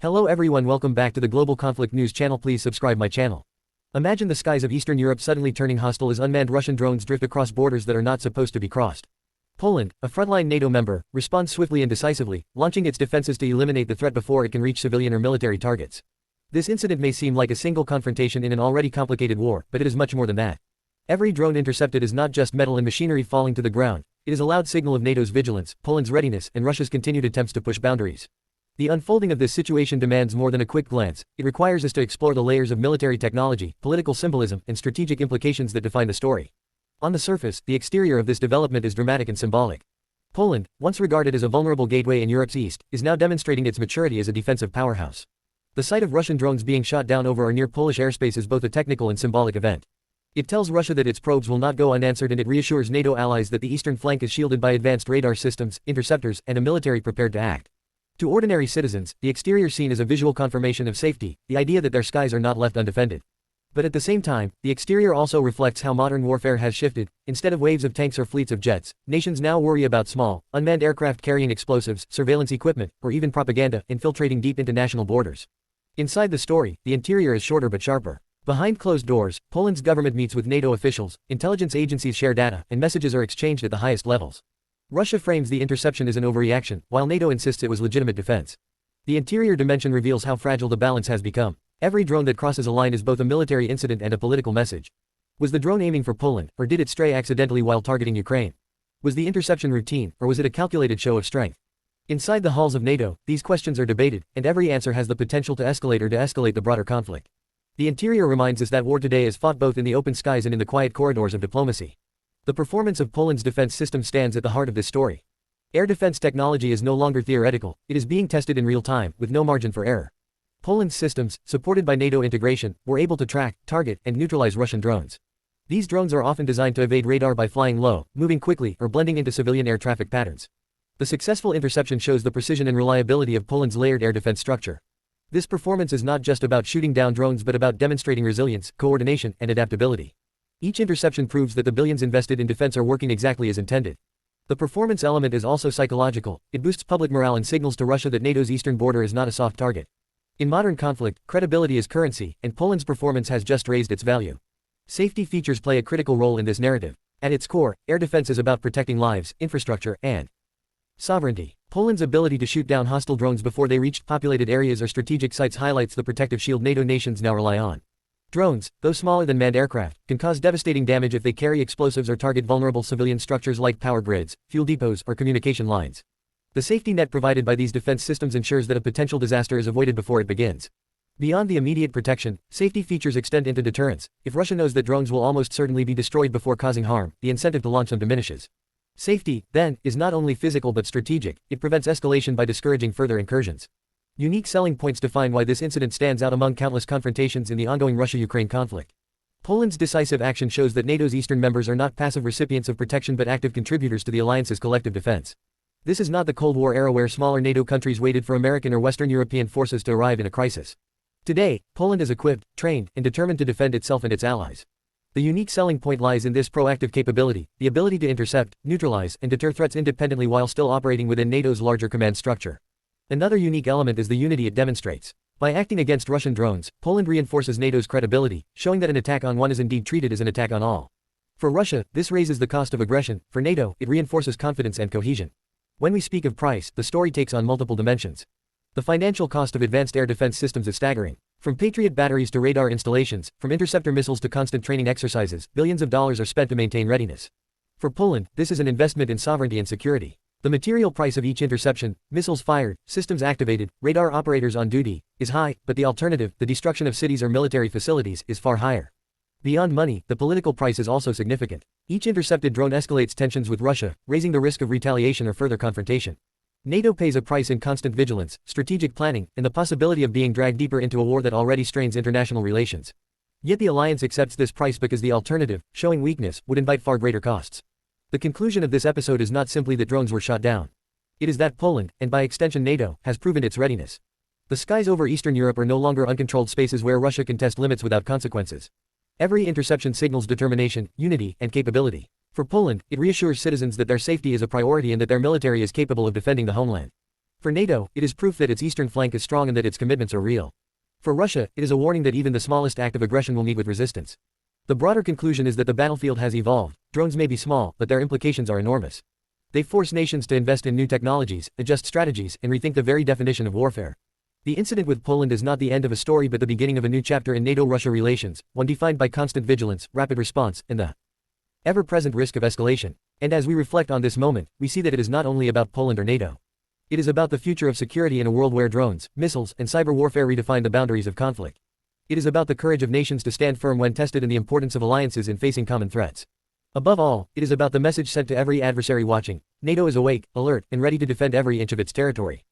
Hello everyone, welcome back to the Global Conflict News channel. Please subscribe my channel. Imagine the skies of Eastern Europe suddenly turning hostile as unmanned Russian drones drift across borders that are not supposed to be crossed. Poland, a frontline NATO member, responds swiftly and decisively, launching its defenses to eliminate the threat before it can reach civilian or military targets. This incident may seem like a single confrontation in an already complicated war, but it is much more than that. Every drone intercepted is not just metal and machinery falling to the ground, it is a loud signal of NATO's vigilance, Poland's readiness, and Russia's continued attempts to push boundaries. The unfolding of this situation demands more than a quick glance. It requires us to explore the layers of military technology, political symbolism, and strategic implications that define the story. On the surface, the exterior of this development is dramatic and symbolic. Poland, once regarded as a vulnerable gateway in Europe's east, is now demonstrating its maturity as a defensive powerhouse. The sight of Russian drones being shot down over or near Polish airspace is both a technical and symbolic event. It tells Russia that its probes will not go unanswered, and it reassures NATO allies that the eastern flank is shielded by advanced radar systems, interceptors, and a military prepared to act. To ordinary citizens, the exterior scene is a visual confirmation of safety, the idea that their skies are not left undefended. But at the same time, the exterior also reflects how modern warfare has shifted. Instead of waves of tanks or fleets of jets, nations now worry about small, unmanned aircraft carrying explosives, surveillance equipment, or even propaganda, infiltrating deep into national borders. Inside the story, the interior is shorter but sharper. Behind closed doors, Poland's government meets with NATO officials, intelligence agencies share data, and messages are exchanged at the highest levels. Russia frames the interception as an overreaction, while NATO insists it was legitimate defense. The interior dimension reveals how fragile the balance has become. Every drone that crosses a line is both a military incident and a political message. Was the drone aiming for Poland, or did it stray accidentally while targeting Ukraine? Was the interception routine, or was it a calculated show of strength? Inside the halls of NATO, these questions are debated, and every answer has the potential to escalate or de-escalate the broader conflict. The interior reminds us that war today is fought both in the open skies and in the quiet corridors of diplomacy. The performance of Poland's defense system stands at the heart of this story. Air defense technology is no longer theoretical, it is being tested in real time, with no margin for error. Poland's systems, supported by NATO integration, were able to track, target, and neutralize Russian drones. These drones are often designed to evade radar by flying low, moving quickly, or blending into civilian air traffic patterns. The successful interception shows the precision and reliability of Poland's layered air defense structure. This performance is not just about shooting down drones but about demonstrating resilience, coordination, and adaptability. Each interception proves that the billions invested in defense are working exactly as intended. The performance element is also psychological. It boosts public morale and signals to Russia that NATO's eastern border is not a soft target. In modern conflict, credibility is currency, and Poland's performance has just raised its value. Safety features play a critical role in this narrative. At its core, air defense is about protecting lives, infrastructure, and sovereignty. Poland's ability to shoot down hostile drones before they reached populated areas or strategic sites highlights the protective shield NATO nations now rely on. Drones, though smaller than manned aircraft, can cause devastating damage if they carry explosives or target vulnerable civilian structures like power grids, fuel depots, or communication lines. The safety net provided by these defense systems ensures that a potential disaster is avoided before it begins. Beyond the immediate protection, safety features extend into deterrence. If Russia knows that drones will almost certainly be destroyed before causing harm, the incentive to launch them diminishes. Safety, then, is not only physical but strategic. It prevents escalation by discouraging further incursions. Unique selling points define why this incident stands out among countless confrontations in the ongoing Russia-Ukraine conflict. Poland's decisive action shows that NATO's eastern members are not passive recipients of protection but active contributors to the alliance's collective defense. This is not the Cold War era where smaller NATO countries waited for American or Western European forces to arrive in a crisis. Today, Poland is equipped, trained, and determined to defend itself and its allies. The unique selling point lies in this proactive capability, the ability to intercept, neutralize, and deter threats independently while still operating within NATO's larger command structure. Another unique element is the unity it demonstrates. By acting against Russian drones, Poland reinforces NATO's credibility, showing that an attack on one is indeed treated as an attack on all. For Russia, this raises the cost of aggression. For NATO, it reinforces confidence and cohesion. When we speak of price, the story takes on multiple dimensions. The financial cost of advanced air defense systems is staggering. From Patriot batteries to radar installations, from interceptor missiles to constant training exercises, billions of dollars are spent to maintain readiness. For Poland, this is an investment in sovereignty and security. The material price of each interception, missiles fired, systems activated, radar operators on duty, is high, but the alternative, the destruction of cities or military facilities, is far higher. Beyond money, the political price is also significant. Each intercepted drone escalates tensions with Russia, raising the risk of retaliation or further confrontation. NATO pays a price in constant vigilance, strategic planning, and the possibility of being dragged deeper into a war that already strains international relations. Yet the alliance accepts this price because the alternative, showing weakness, would invite far greater costs. The conclusion of this episode is not simply that drones were shot down. It is that Poland, and by extension NATO, has proven its readiness. The skies over Eastern Europe are no longer uncontrolled spaces where Russia can test limits without consequences. Every interception signals determination, unity, and capability. For Poland, it reassures citizens that their safety is a priority and that their military is capable of defending the homeland. For NATO, it is proof that its eastern flank is strong and that its commitments are real. For Russia, it is a warning that even the smallest act of aggression will meet with resistance. The broader conclusion is that the battlefield has evolved. Drones may be small, but their implications are enormous. They force nations to invest in new technologies, adjust strategies, and rethink the very definition of warfare. The incident with Poland is not the end of a story but the beginning of a new chapter in NATO-Russia relations, one defined by constant vigilance, rapid response, and the ever-present risk of escalation. And as we reflect on this moment, we see that it is not only about Poland or NATO. It is about the future of security in a world where drones, missiles, and cyber warfare redefine the boundaries of conflict. It is about the courage of nations to stand firm when tested and the importance of alliances in facing common threats. Above all, it is about the message sent to every adversary watching. NATO is awake, alert, and ready to defend every inch of its territory.